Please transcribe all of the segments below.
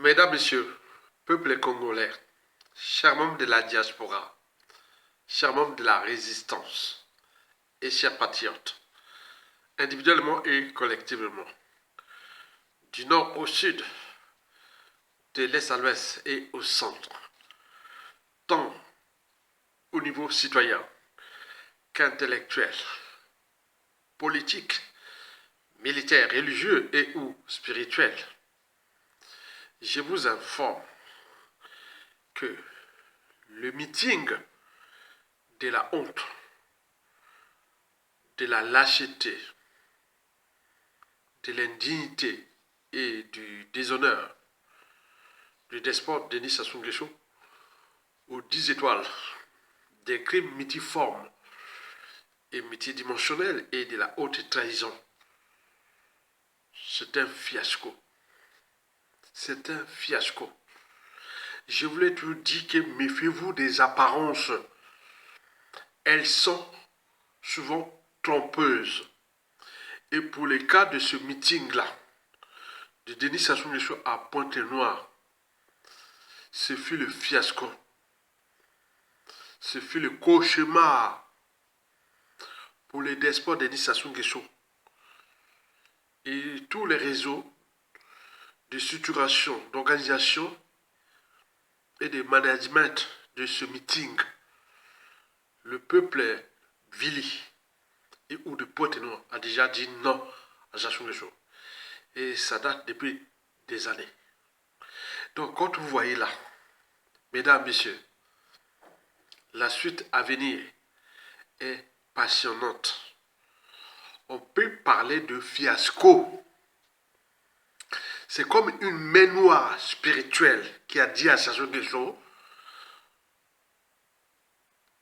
Mesdames, Messieurs, peuple congolais, chers membres de la diaspora, chers membres de la résistance et chers patriotes, individuellement et collectivement, du nord au sud, de l'est à l'ouest et au centre, tant au niveau citoyen qu'intellectuel, politique, militaire, religieux et ou spirituel, je vous informe que le meeting de la honte, de la lâcheté, de l'indignité et du déshonneur du despote Denis Sassou Nguesso aux 10 étoiles des crimes multiformes et multidimensionnels et de la haute trahison. C'est un fiasco. C'est un fiasco. Je voulais te dire que méfiez-vous des apparences. Elles sont souvent trompeuses. Et pour le cas de ce meeting-là, de Denis Sassou Nguesso à Pointe-Noire, ce fut le fiasco. Ce fut le cauchemar pour les despotes Denis Sassou Nguesso et tous les réseaux de structuration, d'organisation et de management de ce meeting. Le peuple Vili et ou de Pointe-Noire a déjà dit non à Sassou Nguesso. Et ça date depuis des années. Donc, quand vous voyez là, mesdames, messieurs, la suite à venir est passionnante. On peut parler de fiasco. C'est comme une main noire spirituelle qui a dit à Sassou Nguesso,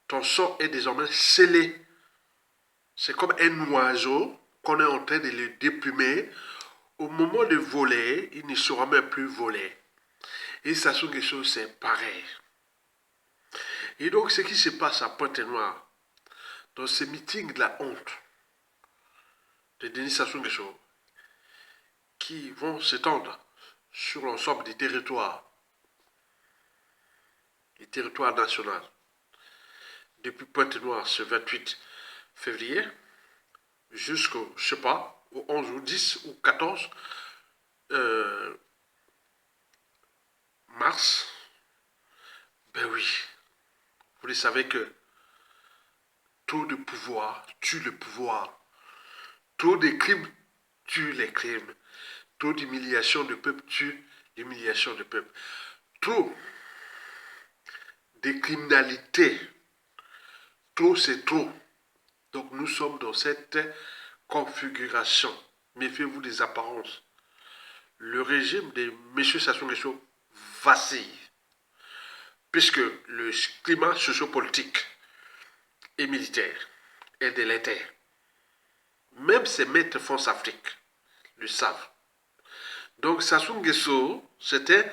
ton sort est désormais scellé. C'est comme un oiseau qu'on est en train de le déplumer. Au moment de voler, il ne saura même plus voler. Et Sassou Nguesso, c'est pareil. Et donc, ce qui se passe à Pointe-Noire, dans ce meeting de la honte de Denis Sassou Nguesso, qui vont s'étendre sur l'ensemble des territoires nationaux, depuis Pointe-Noire ce 28 février, jusqu'au, je sais pas, au 11 ou 10 ou 14 mars, ben oui, vous le savez que trop de pouvoir tue le pouvoir, trop de crimes tue les crimes, trop d'humiliation de peuple tue l'humiliation de peuple, trop de criminalité, trop c'est trop. Donc nous sommes dans cette configuration. Méfiez-vous des apparences. Le régime de M. Sassou Nguesso vacille, puisque le climat sociopolitique et militaire est délétère. Même ses maîtres France Afrique le savent. Donc Sassou Nguesso, c'était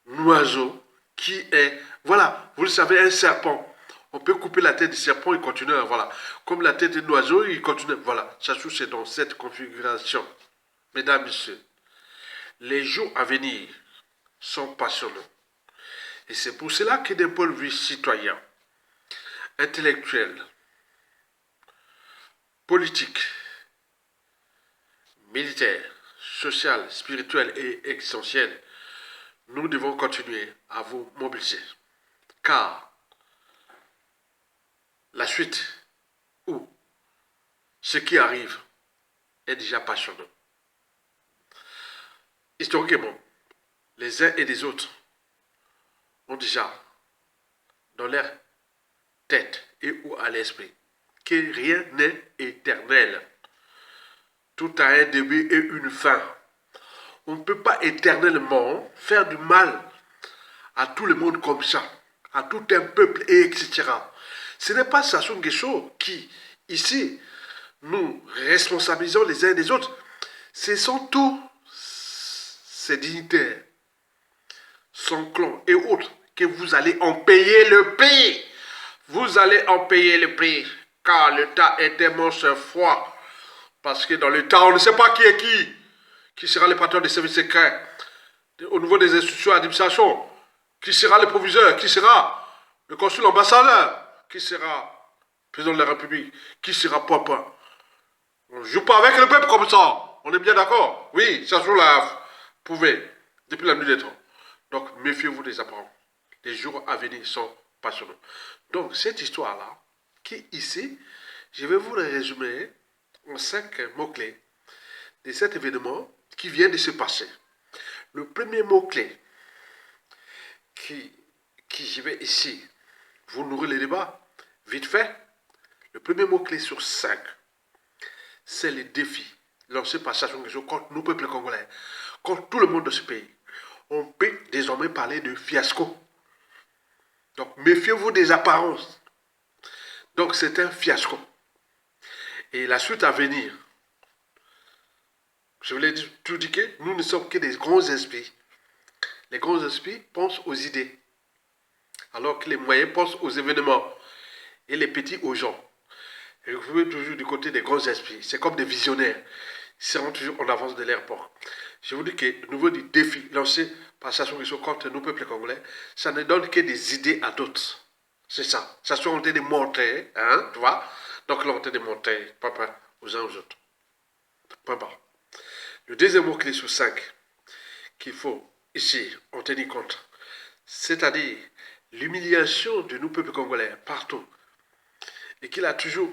un oiseau qui est, voilà, vous le savez, un serpent. On peut couper la tête du serpent et continuer, voilà. Comme la tête d'un oiseau, il continue, voilà. Sassou, c'est dans cette configuration. Mesdames, Messieurs, les jours à venir sont passionnants. Et c'est pour cela que d'un point de vue citoyen, intellectuel, politique, militaire, social, spirituel et existentiel, nous devons continuer à vous mobiliser. Car la suite ou ce qui arrive est déjà passionnant. Historiquement, les uns et les autres ont déjà dans leur tête et ou à l'esprit que rien n'est éternel. Tout a un début et une fin. On ne peut pas éternellement faire du mal à tout le monde comme ça, à tout un peuple et etc. Ce n'est pas Sassou Nguesso qui, ici, nous responsabilisons les uns les autres. Ce sont tous ces dignitaires, son clan et autres, que vous allez en payer le prix. Vous allez en payer le prix, car le tas est tellement froid. Parce que dans le tas, on ne sait pas qui est qui sera le patron des services secrets. au niveau des institutions d'administration. Qui sera le proviseur? Qui sera le consul ambassadeur? Qui sera le président de la République? Qui sera papa? On ne joue pas avec le peuple comme ça. On est bien d'accord? Oui, ça joue la prouvé depuis la nuit des temps. Donc, méfiez-vous des apparences. Les jours à venir sont passionnants. Donc, cette histoire-là, qui ici, je vais vous le résumer en 5 mots-clés de cet événement qui vient de se passer. Le premier mot-clé qui je vais ici vous nourrir le débat, vite fait, le premier mot-clé sur 5, c'est les défis lancés par Sassou Nguesso contre nous, peuple congolais, contre tout le monde de ce pays. On peut désormais parler de fiasco. Donc, méfiez-vous des apparences. Donc, c'est un fiasco. Et la suite à venir, je vous l'ai tout dit que nous ne sommes que des grands esprits. Les grands esprits pensent aux idées, alors que les moyens pensent aux événements et les petits aux gens. Et vous pouvez toujours du côté des grands esprits. C'est comme des visionnaires. Ils seront toujours en avance de l'aéroport. Je vous dis que le niveau du défi lancé par Sassou Nguesso contre nos peuples congolais, ça ne donne que des idées à d'autres. C'est ça. Ça soit en train de monter, hein, tu vois. Donc là, on est en train de monter, papa, aux uns aux autres. Point barre. Le deuxième mot-clé sur 5 qu'il faut ici en tenir compte, c'est-à-dire l'humiliation de nos peuples congolais partout, et qu'il a toujours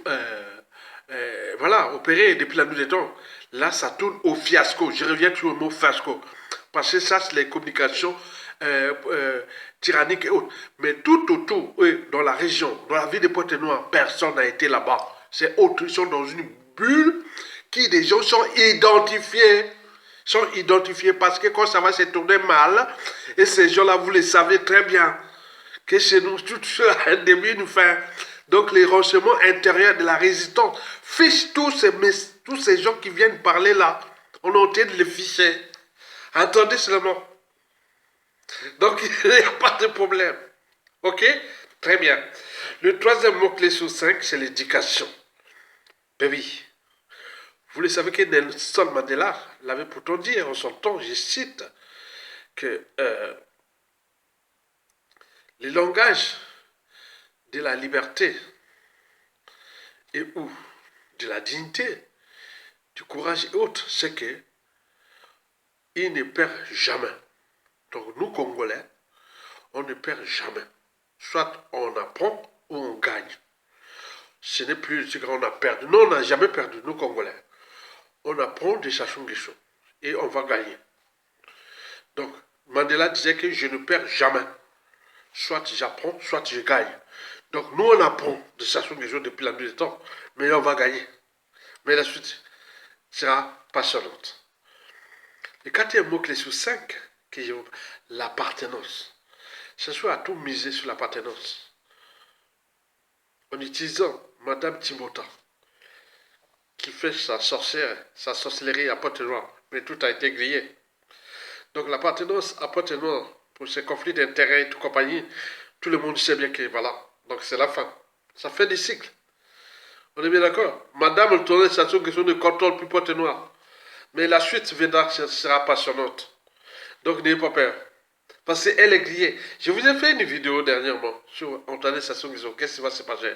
voilà, opéré depuis la nuit des temps. Là, ça tourne au fiasco. Je reviens sur le mot fiasco. Parce que ça, c'est les communications tyranniques et autres. Mais tout autour, dans la région, dans la ville de Pointe-Noire, personne n'a été là-bas. C'est autres, ils sont dans une bulle qui, des gens sont identifiés. Sont identifiés parce que quand ça va se tourner mal, et ces gens-là, vous les savez très bien, que chez nous, tout cela, un début, nous fait. Donc les renseignements intérieurs de la résistance fichent tous ces gens qui viennent parler là. On est en train de les ficher. Attendez seulement. Donc il n'y a pas de problème. Ok? Très bien. Le troisième mot-clé sur 5, c'est l'éducation. Ben oui. Vous le savez que Nelson Mandela l'avait pourtant dit en son temps, je cite, que le langage de la liberté et ou de la dignité, du courage et autres, c'est que il ne perd jamais. Donc nous, Congolais, on ne perd jamais. Soit on apprend ou on gagne. Ce n'est plus ce qu'on a perdu. Non, on n'a jamais perdu, nous, Congolais. On apprend de Sassou Nguesso et on va gagner. Donc, Mandela disait que je ne perds jamais. Soit j'apprends, soit je gagne. Donc, nous, on apprend de Sassou Nguesso depuis la nuit des temps, mais on va gagner. Mais la suite sera passionnante. Le quatrième mot-clé sur 5, l'appartenance. Sassou a tout misé sur l'appartenance. En utilisant Madame Timbota, qui fait sa sorcellerie à Pointe-Noire, mais tout a été grillé. Donc l'appartenance à Pointe-Noire, pour ces conflits d'intérêts et tout compagnie, tout le monde sait bien que voilà. Donc c'est la fin. Ça fait des cycles. On est bien d'accord? Madame le tournée Sassou Nguesso ne contrôle plus Pointe-Noire. Mais la suite viendra, sera passionnante. Donc n'ayez pas peur. Parce qu'elle est grillée. Je vous ai fait une vidéo dernièrement sur Antoine Sassou Nguesso. Qu'est-ce qui va se passer?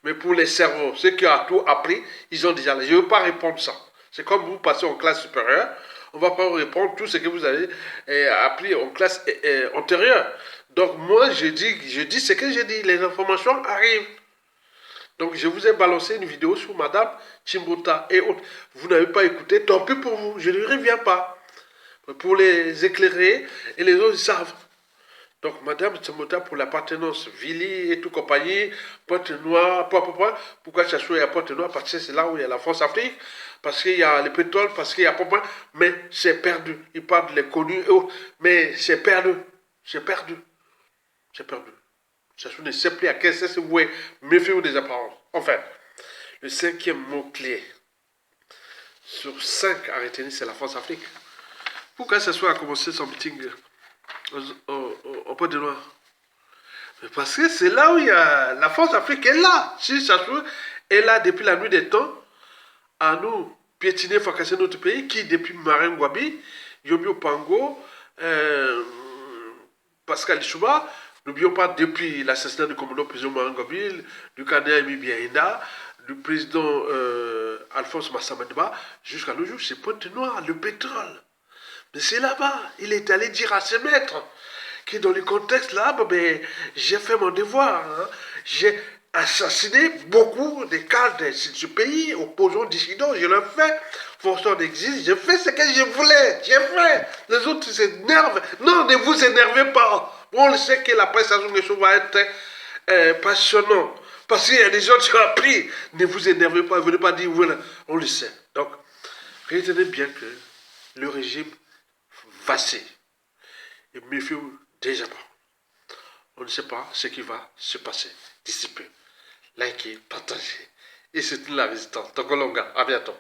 Mais pour les cerveaux, ceux qui ont tout appris, ils ont déjà... Je ne veux pas répondre ça. C'est comme vous passez en classe supérieure. On ne va pas vous répondre tout ce que vous avez appris en classe antérieure. Donc moi, je dis ce que j'ai dit. Les informations arrivent. Donc je vous ai balancé une vidéo sur Madame Timbota et autres. Vous n'avez pas écouté, tant pis pour vous. Je ne reviens pas. Pour les éclairer, et les autres, ils savent. Donc, Madame Timbota, pour l'appartenance, Vili et tout compagnie, Pointe-Noire, pourquoi Sassou est à Pointe-Noire? Parce que c'est là où il y a la France-Afrique, parce qu'il y a le pétrole, parce qu'il y a Pointe-Noire, mais c'est perdu. Il parle des connus et autres, mais c'est perdu. C'est perdu. C'est perdu. Sassou ne sait plus à quel sens vous voulez, méfiez-vous des apparences. Enfin, le cinquième mot-clé sur 5 à retenir, c'est la France-Afrique. Pourquoi Sassou a commencé son meeting au Pointe-Noire? Parce que c'est là où il y a la France-Afrique est là. Si Sassou est là depuis la nuit des temps, à nous piétiner, fracasser notre pays, qui depuis Marin Ngouabi, Yobi Opango, euh, Pascal Chouma, n'oublions pas, depuis l'assassinat du commandant président Mangobile, du candidat Emi Biaïna, du président Alphonse Massamadba, jusqu'à nos jours, c'est Pointe-Noire, le pétrole. Mais c'est là-bas, il est allé dire à ses maîtres, que dans le contexte là, ben, j'ai fait mon devoir. Hein. J'ai assassiné beaucoup de cadres de ce pays, opposants, dissidents, je l'ai fait, forçant d'exil, j'ai fait ce que je voulais, j'ai fait. Les autres s'énervent. Non, ne vous énervez pas. On le sait que la prestation des choses va être passionnante. Parce qu'il y a des gens qui ont appris. Ne vous énervez pas, ne venez pas dire voilà, on le sait. Donc, retenez bien que le régime vacille. Et méfiez-vous déjà pas. On ne sait pas ce qui va se passer d'ici peu. Likez, partagez. Et c'est la résistance. Tokolonga, à bientôt.